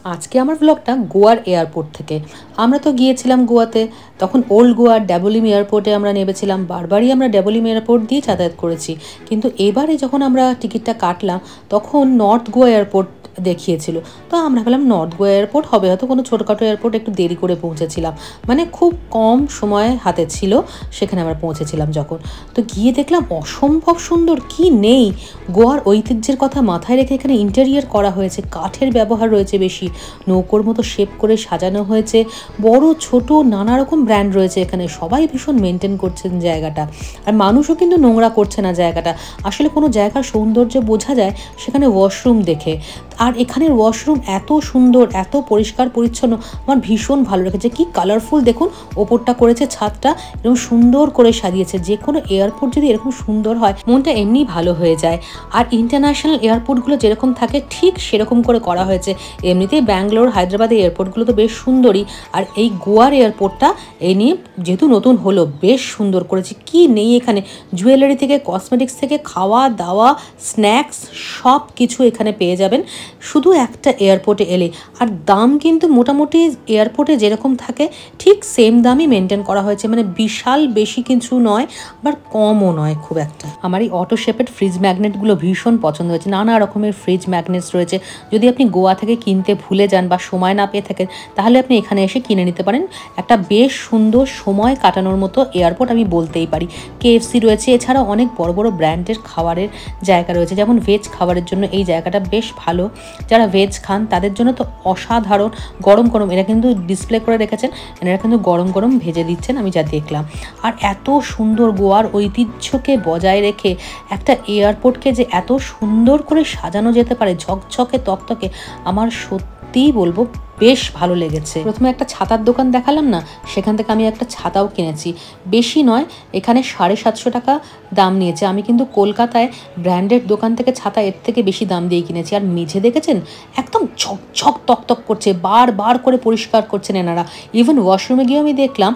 আজকে আমার ব্লগটা গোয়ার এয়ারপোর্ট থেকে। আমরা তো গিয়েছিলাম গোয়াতে, তখন ওল্ড গোয়ার ডাবলিম এয়ারপোর্টে আমরা নেমেছিলাম। বারবারই আমরা ডাবলিম এয়ারপোর্ট দিয়ে যাতায়াত করেছি, কিন্তু এবারে যখন আমরা টিকিটটা কাটলাম তখন নর্থ গোয়া এয়ারপোর্ট দেখিয়েছিল। তো আমরা ভাবলাম নর্থ গোয়া এয়ারপোর্ট হবে, হয়তো কোনো ছোটোখাটো এয়ারপোর্ট, একটু দেরি করে পৌঁছেছিলাম, মানে খুব কম সময় হাতে ছিল সেখানে আমরা পৌঁছেছিলাম যখন। তো গিয়ে দেখলাম অসম্ভব সুন্দর, কি নেই। গোয়ার ঐতিহ্যের কথা মাথায় রেখে এখানে ইন্টেরিয়ার করা হয়েছে, কাঠের ব্যবহার রয়েছে বেশি, নৌকোর মতো শেপ করে সাজানো হয়েছে, বড় ছোট নানা রকম ব্র্যান্ড রয়েছে এখানে, সবাই ভীষণ মেনটেন করছেন জায়গাটা। আর মানুষও কিন্তু নোংরা করছে না জায়গাটা। আসলে কোনো জায়গার সৌন্দর্য বোঝা যায় সেখানে ওয়াশরুম দেখে। আর এখানের ওয়াশরুম এত সুন্দর, এত পরিষ্কার পরিচ্ছন্ন, আমার ভীষণ ভালো লেগেছে। কি কালারফুল দেখুন, ওপরটা করেছে, ছাদটা এরকম সুন্দর করে সাজিয়েছে। যে কোনো এয়ারপোর্ট যদি এরকম সুন্দর হয় মনটা এমনি ভালো হয়ে যায়। আর ইন্টারন্যাশনাল এয়ারপোর্টগুলো যেরকম থাকে ঠিক সেরকম করে করা হয়েছে। এমনিতেই ব্যাঙ্গালোর, হায়দ্রাবাদের এয়ারপোর্টগুলো তো বেশ সুন্দরই, আর এই গোয়ার এয়ারপোর্টটা এই নিয়ে যেহেতু নতুন হলো বেশ সুন্দর করেছে। কি নেই এখানে, জুয়েলারি থেকে কসমেটিক্স থেকে খাওয়া দাওয়া স্ন্যাক্স সব কিছু এখানে পেয়ে যাবেন শুধু একটা এয়ারপোর্টে এলে। আর দাম কিন্তু মোটামুটি এয়ারপোর্টে যেরকম থাকে ঠিক সেম দামই মেনটেন করা হয়েছে, মানে বিশাল বেশি কিছু নয়, আবার কমও নয় খুব একটা। আমার এই অটো শেপেড ফ্রিজ ম্যাগনেটগুলো ভীষণ পছন্দ হয়েছে। নানা রকমের ফ্রিজ ম্যাগনেটস রয়েছে, যদি আপনি গোয়া থেকে কিনতে ভুলে যান বা সময় না পেয়ে থাকেন তাহলে আপনি এখানে এসে কিনে নিতে পারেন। একটা বেশ সুন্দর সময় কাটানোর মতো এয়ারপোর্ট আমি বলতেই পারি। KFC রয়েছে, এছাড়া অনেক বড় বড় ব্র্যান্ডের খাবারের জায়গা রয়েছে, যেমন ভেজ খাবারের জন্য এই জায়গাটা বেশ ভালো। যারা ভেজ খান তাদের জন্য তো অসাধারণ। গরম গরম এরা কিন্তু ডিসপ্লে করে রেখেছেন, এরা কিন্তু গরম গরম ভেজে দিচ্ছেন আমি যা দেখলাম। আর এত সুন্দর গোয়ার ঐতিহ্যকে বজায় রেখে একটা এয়ারপোর্টকে যে এত সুন্দর করে সাজানো যেতে পারে, ঝকঝকে তকতকে, আমার সত্যিই বলবো বেশ ভালো লেগেছে। প্রথমে একটা ছাতার দোকান দেখালাম না, সেখান থেকে আমি একটা ছাতাও কিনেছি। বেশি নয়, এখানে 750 টাকা দাম নিয়েছে। আমি কিন্তু কলকাতায় ব্র্যান্ডেড দোকান থেকে ছাতা এর থেকে বেশি দাম দিয়ে কিনেছি। আর মেঝে দেখেছেন একদম ঝকঝক তকতক করছে, বারবার করে পরিষ্কার করছেন এনারা। ইভেন ওয়াশরুমে গিয়েও আমি দেখলাম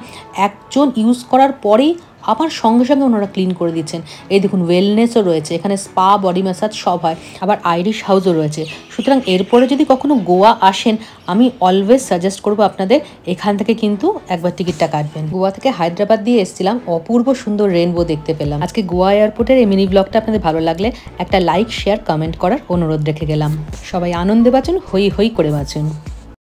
একজন ইউজ করার পরেই আবার সঙ্গে সঙ্গে ওনারা ক্লিন করে দিচ্ছেন। এই দেখুন ওয়েলনেসও রয়েছে এখানে, স্পা বডি ম্যাসাজ সব হয়, আবার আইরিশ হাউসও রয়েছে। সুতরাং এরপরে যদি কখনো গোয়া আসেন আমি অলওয়েজ সাজেস্ট করবো আপনাদের এখান থেকে কিন্তু একবার টিকিটটা কাটবেন। গোয়া থেকে হায়দ্রাবাদ দিয়ে এসেছিলাম, অপূর্ব সুন্দর রেনবো দেখতে পেলাম। আজকে গোয়া এয়ারপোর্টের এই মিনি ব্লগটা আপনাদের ভালো লাগলে একটা লাইক শেয়ার কমেন্ট করার অনুরোধ রেখে গেলাম। সবাই আনন্দে বাঁচুন, হই হই করে বাঁচুন।